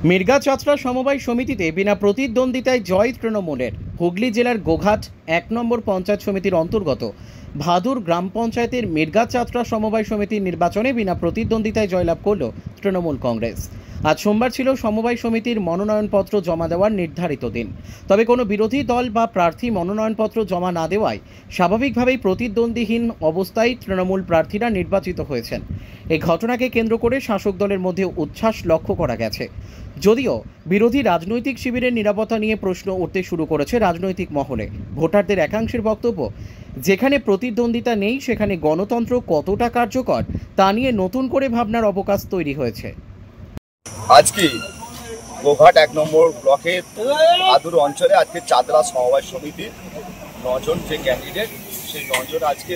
মির্গা চাতরা সমবায় সমিতিতে বিনা প্রতিদ্বন্দ্বিতায় জয় তৃণমূলের। হুগলি জেলার গোঘাট ১ নম্বর পঞ্চায়েত সমিতির অন্তর্গত ভাদুর গ্রাম পঞ্চায়েতের মির্গা চাতরা সমবায় সমিতির নির্বাচনে বিনা প্রতিদ্বন্দ্বিতায় জয়লাভ করল তৃণমূল কংগ্রেস। আজ সোমবার ছিল সমবায় সমিতির মনোনয়নপত্র জমা দেওয়ার নির্ধারিত দিন। তবে কোনো বিরোধী দল বা প্রার্থী মনোনয়নপত্র জমা না দেওয়ায় স্বাভাবিকভাবেই প্রতিদ্বন্দ্বিহীন অবস্থায় তৃণমূল প্রার্থীরা নির্বাচিত হয়েছেন। এই ঘটনাকে কেন্দ্র করে শাসক দলের মধ্যে উচ্ছ্বাস লক্ষ্য করা গেছে। যদিও বিরোধী রাজনৈতিক শিবিরের নিরাপত্তা নিয়ে প্রশ্ন উঠতে শুরু করেছে রাজনৈতিক মহলে। ভোটারদের একাংশের বক্তব্য, যেখানে প্রতিদ্বন্দ্বিতা নেই সেখানে গণতন্ত্র কতটা কার্যকর তা নিয়ে নতুন করে ভাবনার অবকাশ তৈরি হয়েছে। আজকে গোঘাট ১ নম্বর ব্লকের ভাদুর অঞ্চলে আজকে চাতরা সমবায় সমিতির ৯ জন যে ক্যান্ডিডেট, সেই ৯ জন আজকে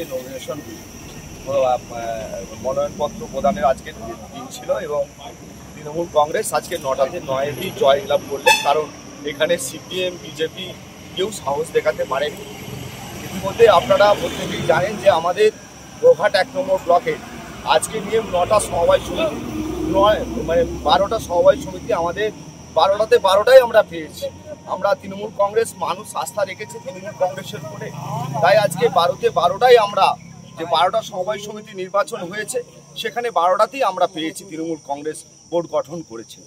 মনোনয়নপত্র প্রদানের আজকে দিন ছিল এবং তৃণমূল কংগ্রেস আজকে ৯টাতে ৯টি জয় লাভ করলেন। কারণ এখানে সিপিএম বিজেপি কেউ সাহস দেখাতে পারেনি। ইতিমধ্যে আপনারা প্রত্যেকেই জানেন যে আমাদের গোঘাট ১ নম্বর ব্লকে আজকে নিয়ে ৯টা সমবায় সমিতি, ১২টা সমবায় সমিতি, আমাদের ১২টাতে ১২টাই আমরা পেয়েছি। আমরা তৃণমূল কংগ্রেস, মানুষ আস্থা রেখেছে তৃণমূল কংগ্রেসের উপরে, তাই আজকে ১২তে ১২টাই আমরা যে ১২টা সমবায় সমিতি নির্বাচন হয়েছে সেখানে ১২টাতেই আমরা পেয়েছি তৃণমূল কংগ্রেস বোর্ড গঠন করেছে।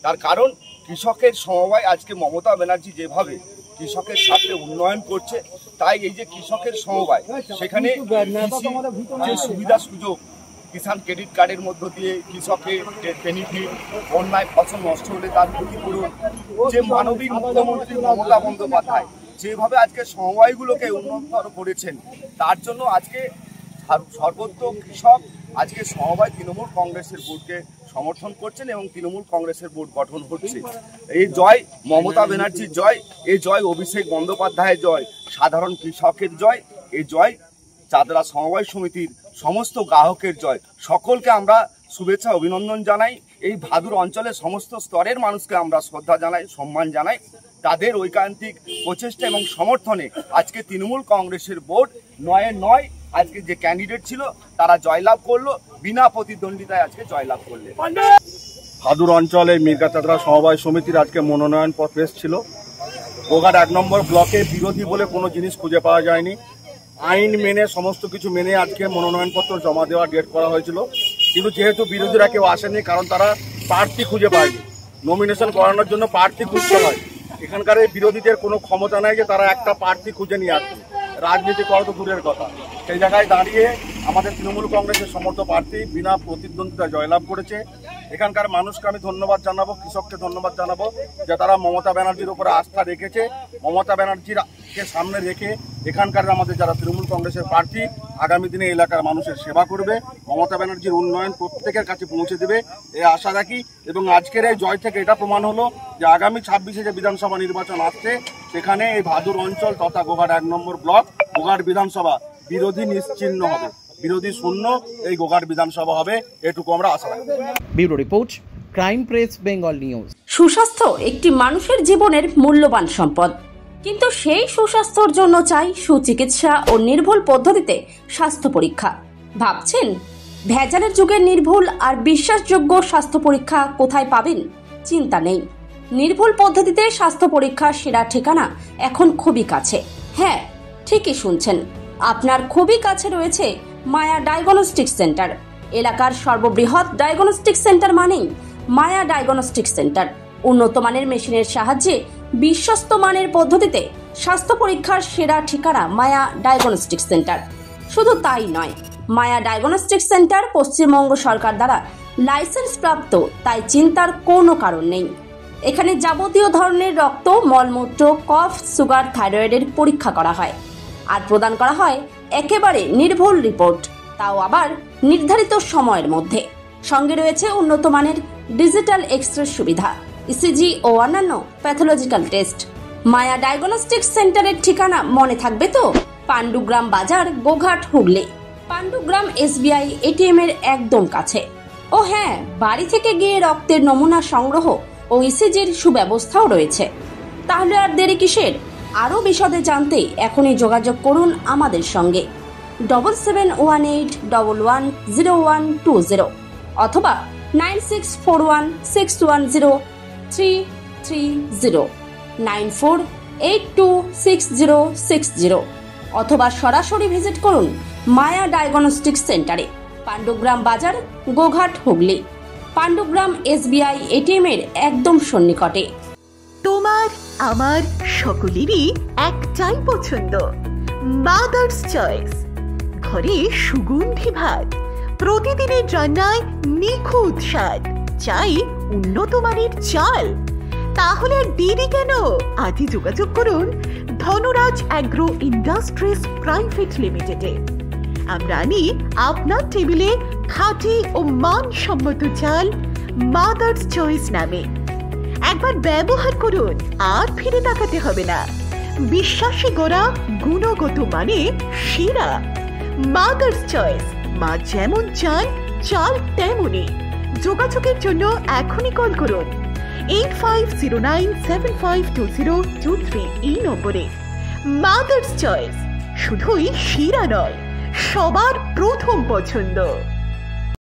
তার কারণ কৃষকের সমবায় আজকে মমতা ব্যানার্জি যেভাবে কৃষকের সাথে উন্নয়ন করছে, তাই এই যে কৃষকের সমবায় সেখানে যে সুবিধা সুযোগ, কিষাণ ক্রেডিট কার্ডের মধ্য দিয়ে কৃষকের বেনিফিট, বন্যায় ফসল নষ্ট হলে তার ক্ষতিপূরণ, যে মানবিক মুখ্যমন্ত্রী মমতা বন্দ্যোপাধ্যায় যেভাবে আজকে সমবায়গুলোকে উন্নততর করেছেন, তার জন্য আজকে সর্বত্র কৃষক আজকে সমবায় তৃণমূল কংগ্রেসের বোর্ডকে সমর্থন করছেন এবং তৃণমূল কংগ্রেসের বোর্ড গঠন হচ্ছে। এই জয় মমতা ব্যানার্জির জয়, এই জয় অভিষেক বন্দ্যোপাধ্যায়ের জয়, সাধারণ কৃষকের জয়, এই জয় চাতরা সমবায় সমিতির সমস্ত গ্রাহকের জয়। সকলকে আমরা শুভেচ্ছা অভিনন্দন জানাই। এই ভাদুর অঞ্চলের সমস্ত স্তরের মানুষকে আমরা শ্রদ্ধা জানাই, সম্মান জানাই। তাদের ঐকান্তিক প্রচেষ্টা এবং সমর্থনে আজকে তৃণমূল কংগ্রেসের বোর্ড ৯-৯ আজকে যে ক্যান্ডিডেট ছিল তারা জয়লাভ করলো, বিনা প্রতিদ্বন্দ্বিতায় আজকে জয়লাভ করলে। ভাদুর অঞ্চলে মির্গা চাতরা সমবায় সমিতির আজকে মনোনয়নপত্র এসেছিল। গোঘাট ১ নম্বর ব্লকে বিরোধী বলে কোনো জিনিস খুঁজে পাওয়া যায়নি। আইন মেনে, সমস্ত কিছু মেনে আজকে মনোনয়নপত্র জমা দেওয়ার ডেট করা হয়েছিল। কিন্তু যেহেতু বিরোধীরা কেউ আসেনি, কারণ তারা প্রার্থী খুঁজে পায়নি। নমিনেশন করানোর জন্য প্রার্থী খুঁজতে হয়। এখানকার এই বিরোধীদের কোনো ক্ষমতা নাই যে তারা একটা প্রার্থী খুঁজে নিয়ে আসবে। রাজনীতি করা তো দূরের কথা। সেই জায়গায় দাঁড়িয়ে আমাদের তৃণমূল কংগ্রেসের সমর্থ প্রার্থী বিনা প্রতিদ্বন্দ্বিতা জয়লাভ করেছে। এখানকার মানুষকে আমি ধন্যবাদ জানাবো, কৃষককে ধন্যবাদ জানাবো যে তারা মমতা ব্যানার্জির উপরে আস্থা রেখেছে। মমতা ব্যানার্জিকে সামনে রেখে এখানকার আমাদের যারা তৃণমূল কংগ্রেসের প্রার্থী আগামী দিনে এলাকার মানুষের সেবা করবে, মমতা ব্যানার্জির উন্নয়ন প্রত্যেকের কাছে পৌঁছে দেবে এই আশা রাখি। এবং আজকের এই জয় থেকে এটা প্রমাণ হলো যে আগামী ২৬শে যে বিধানসভা নির্বাচন আসছে, সেখানে এই ভাদুর অঞ্চল তথা গোঘাট ১ নম্বর ব্লক, গোঘাট বিধানসভা বিরোধী নিশ্চিহ্ন হবে, বিরোধী শূন্য এই গোঘাট বিধানসভা হবে, এটুকু আমরা আশা রাখি। Bureau report, crime press, Bengal news. সুস্বাস্থ্য একটি মানুষের জীবনের মূল্যবান সম্পদ, কিন্তু সেই সুস্বাস্থ্যের জন্য চাই সুচিকিৎসা ও নির্ভুল পদ্ধতিতে স্বাস্থ্য পরীক্ষা। ভাবছেন ভেজালের যুগের নির্ভুল আর বিশ্বাসযোগ্য স্বাস্থ্য পরীক্ষা কোথায় পাবেন? চিন্তা নেই, নির্ভুল পদ্ধতিতে স্বাস্থ্য পরীক্ষার সেরা ঠিকানা এখন খুবই কাছে। হ্যাঁ, ঠিকই শুনছেন, আপনার খুবই কাছে রয়েছে মায়া ডায়াগনস্টিক সেন্টার। এলাকার সর্ববৃহৎ ডায়াগনস্টিক সেন্টার মানেই মায়া ডায়াগনস্টিক সেন্টার। উন্নত মানের মেশিনের সাহায্যে বিশ্বস্ত মানের পদ্ধতিতে স্বাস্থ্য পরীক্ষার সেরা ঠিকানা মায়া ডায়াগনস্টিক সেন্টার। শুধু তাই নয়, মায়া ডায়াগনস্টিক সেন্টার পশ্চিমবঙ্গ সরকার দ্বারা লাইসেন্স প্রাপ্ত, তাই চিন্তার কোনো কারণ নেই। এখানে যাবতীয় ধরনের রক্ত, মলমূত্র, কফ, সুগার, থাইরয়েডের পরীক্ষা করা হয় আর প্রদান করা হয় একেবারে নির্ভুল রিপোর্ট, তাও আবার নির্ধারিত সময়ের মধ্যে। সঙ্গে রয়েছে উন্নত মানের ডিজিটাল এক্স-রে সুবিধা, ইসিজি ও অন্যান্য প্যাথোলজিক্যাল টেস্ট। মায়া ডায়াগনস্টিক সেন্টারের ঠিকানা মনে থাকবে তো? পাণ্ডুগ্রাম বাজার, গোঘাট, হুগলি। পাণ্ডুগ্রাম SBI ATM এর একদম কাছে। ও হ্যাঁ, বাড়ি থেকে গিয়ে রক্তের নমুনা সংগ্রহ ও ইসিজির সুব্যবস্থাও রয়েছে। তাহলে আর দেরি কিসের? আরও বিশদে জানতে এখনই যোগাযোগ করুন আমাদের সঙ্গে 7718110120 অথবা 96416103 9330 94826060 অথবা সরাসরি ভিজিট করুন মায়া ডায়াগনস্টিক সেন্টারে, পাণ্ডুগ্রাম বাজার, গোঘাট, হুগলি। পাণ্ডুগ্রাম SBI ATM এর একদম সন্নিকটে। তোমার আমার সকলেরই একটাই পছন্দ, মাদার্স চয়েস। ঘরে সুগন্ধি ভাত, প্রতিদিনের রান্নায় নিখুঁত স্বাদ, চাই উন্নত মানের চাল। তাহলে আর দেরি কেন? আজই যোগাযোগ করুন ধনরাজ অ্যাগ্রো ইন্ডাস্ট্রিজ প্রাইভেট লিমিটেডে। আমরা আনি আপনার টেবিলে খাঁটি ও মানসম্মত চাল মাদার্স চয়েস নামে। একবার ব্যবহার করুন, আর ফিরে তাকাতে হবে না। বিশ্বাসে গড়া, গুণগত মানে সেরা। মাদার্স চয়েস, মা যেমন চান চাল তেমনই। যোগাযোগের জন্য এখনই কল করুন 8509752023 এই নম্বরে। মাদার্স চয়েস শুধুই সেরা নয়, সবার প্রথম পছন্দ।